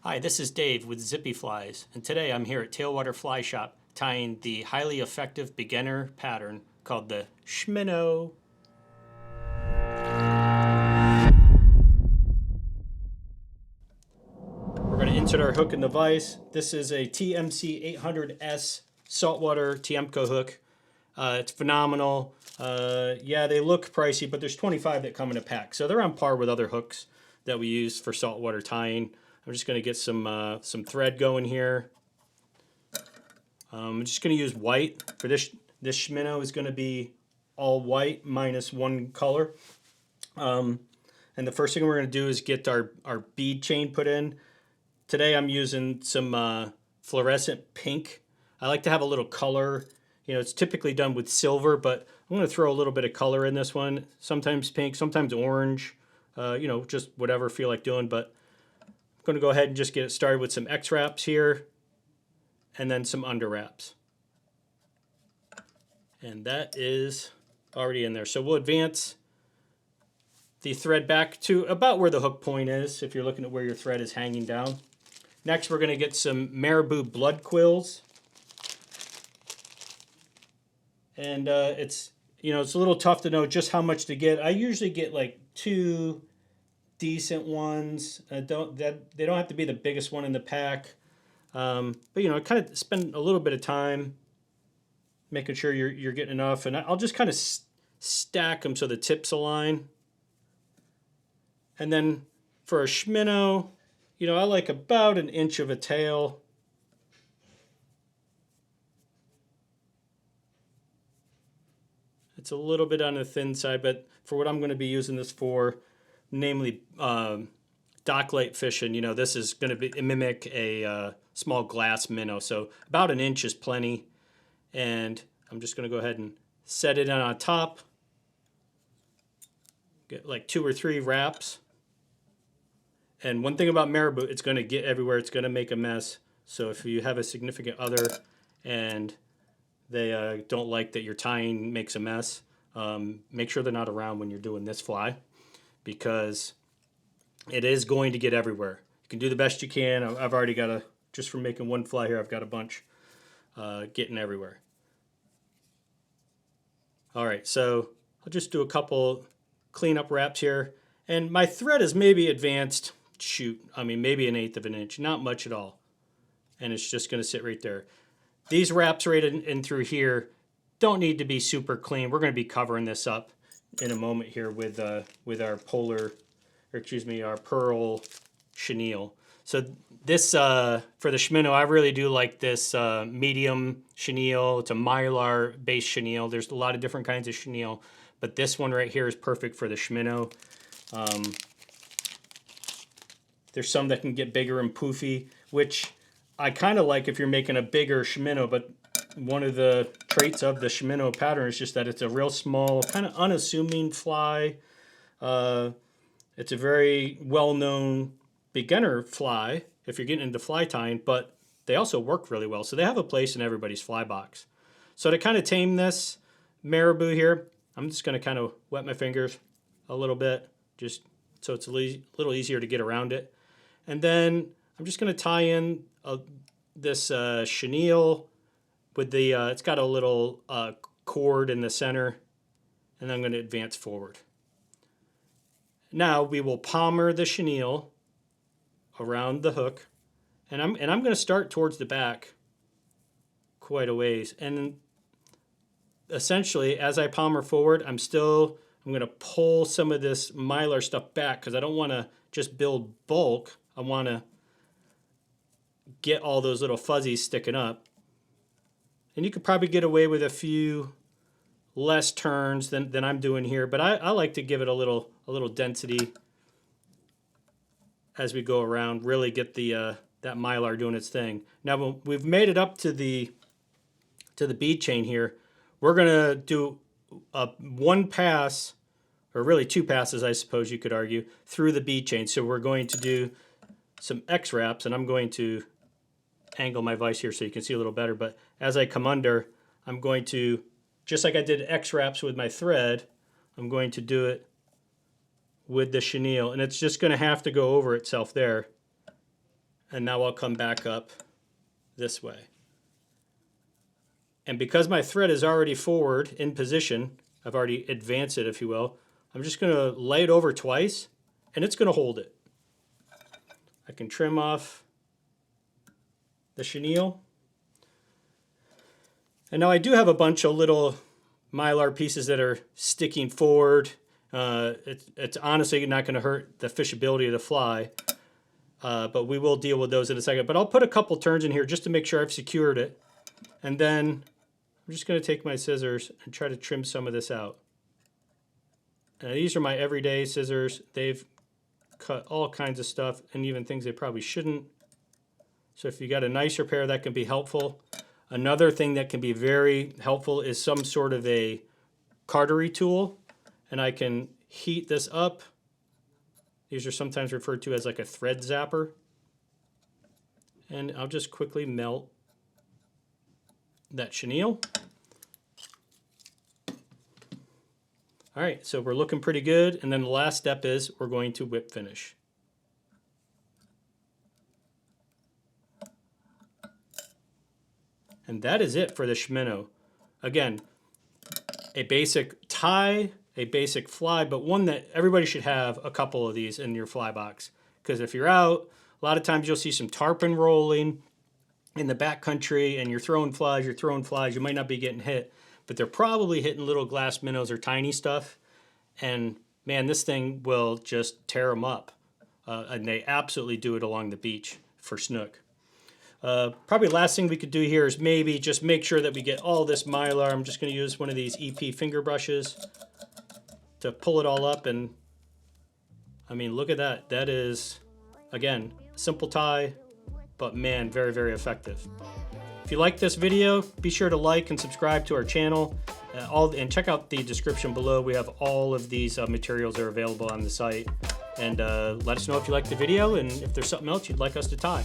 Hi, this is Dave with Zippy Flies, and today I'm here at Clearwater Fly Shop tying the highly effective beginner pattern called the Schminnow. We're going to insert our hook in the vise. This is a TMC 800S saltwater Tiemco hook. It's phenomenal. Yeah, they look pricey, but there's 25 that come in a pack, so they're on par with other hooks that we use for saltwater tying. I'm just going to get some thread going here. I'm just going to use white for this. This Schminnow is going to be all white minus one color. And the first thing we're going to do is get our bead chain put in. Today I'm using some fluorescent pink. I like to have a little color. You know, it's typically done with silver, but I'm going to throw a little bit of color in this one. Sometimes pink, sometimes orange. You know, just whatever I feel like doing. But I'm going to go ahead and just get it started with some X wraps here, and then some under wraps. And that is already in there. So we'll advance the thread back to about where the hook point is, if you're looking at where your thread is hanging down. Next, we're going to get some marabou blood quills. And it's a little tough to know just how much to get. I usually get like 2 decent ones. They don't have to be the biggest one in the pack. But I kind of spend a little bit of time making sure you're getting enough, and I'll just kind of stack them so the tips align. And then for a Schminnow, I like about 1 inch of a tail. It's a little bit on the thin side, but for what I'm going to be using this for, namely dock light fishing, this is going to mimic a small glass minnow. So about 1 inch is plenty. And I'm just going to go ahead and set it on top. Get like 2 or 3 wraps. And one thing about marabou, it's going to get everywhere. It's going to make a mess. So if you have a significant other and they don't like that your tying makes a mess, make sure they're not around when you're doing this fly, because it is going to get everywhere. You can do the best you can. I've already got just from making one fly here, I've got a bunch getting everywhere. All right, so I'll just do a couple cleanup wraps here. And my thread is maybe advanced, maybe 1/8 of an inch, not much at all. And it's just going to sit right there. These wraps right in through here don't need to be super clean. We're going to be covering this up in a moment here with our our pearl chenille. So this, for the Schminnow, I really do like this medium chenille. It's a mylar-based chenille. There's a lot of different kinds of chenille, but this one right here is perfect for the Schminnow. There's some that can get bigger and poofy, which I kind of like if you're making a bigger Schminnow, but one of the traits of the Schminnow pattern is just that it's a real small, kind of unassuming fly. It's a very well-known beginner fly if you're getting into fly tying, but they also work really well. So they have a place in everybody's fly box. So to kind of tame this marabou here, I'm just going to kind of wet my fingers a little bit, just so it's a little easier to get around it. And then I'm just going to tie in this chenille with the, it's got a little cord in the center, and then I'm going to advance forward. Now we will palmer the chenille around the hook, and I'm going to start towards the back quite a ways. And essentially, as I palmer forward, I'm going to pull some of this mylar stuff back because I don't want to just build bulk. I want to get all those little fuzzies sticking up. And you could probably get away with a few less turns than I'm doing here, but I like to give it a little density as we go around, really get the that mylar doing its thing. Now we've made it up to the bead chain here. We're gonna do one pass, or really 2 passes, I suppose you could argue, through the bead chain. So we're going to do some X wraps, and I'm going to angle my vise here so you can see a little better. But as I come under, I'm going to, just like I did X wraps with my thread, I'm going to do it with the chenille, and it's just going to have to go over itself there. And now I'll come back up this way. And because my thread is already forward in position, I've already advanced it, if you will, I'm just going to lay it over twice, and it's going to hold it. I can trim off the chenille. And now I do have a bunch of little mylar pieces that are sticking forward. It's honestly not going to hurt the fishability of the fly, but we will deal with those in a second. But I'll put a couple turns in here just to make sure I've secured it. And then I'm just going to take my scissors and try to trim some of this out. Now, these are my everyday scissors. They've cut all kinds of stuff and even things they probably shouldn't. So if you got a nicer pair, that can be helpful. Another thing that can be very helpful is some sort of a cautery tool. And I can heat this up. These are sometimes referred to as like a thread zapper. And I'll just quickly melt that chenille. All right, so we're looking pretty good. And then the last step is we're going to whip finish. And that is it for the Schminnow. Again, a basic tie, a basic fly, but one that everybody should have a couple of these in your fly box. Because if you're out, a lot of times you'll see some tarpon rolling in the backcountry and you're throwing flies, you might not be getting hit, but they're probably hitting little glass minnows or tiny stuff. And man, this thing will just tear them up. And they absolutely do it along the beach for snook. Probably last thing we could do here is maybe just make sure that we get all this mylar. I'm just going to use one of these EP finger brushes to pull it all up. And I mean, look at that. That is, again, simple tie, but man, very, very effective. If you like this video, be sure to like and subscribe to our channel. And check out the description below. We have all of these materials are available on the site. And let us know if you like the video and if there's something else you'd like us to tie.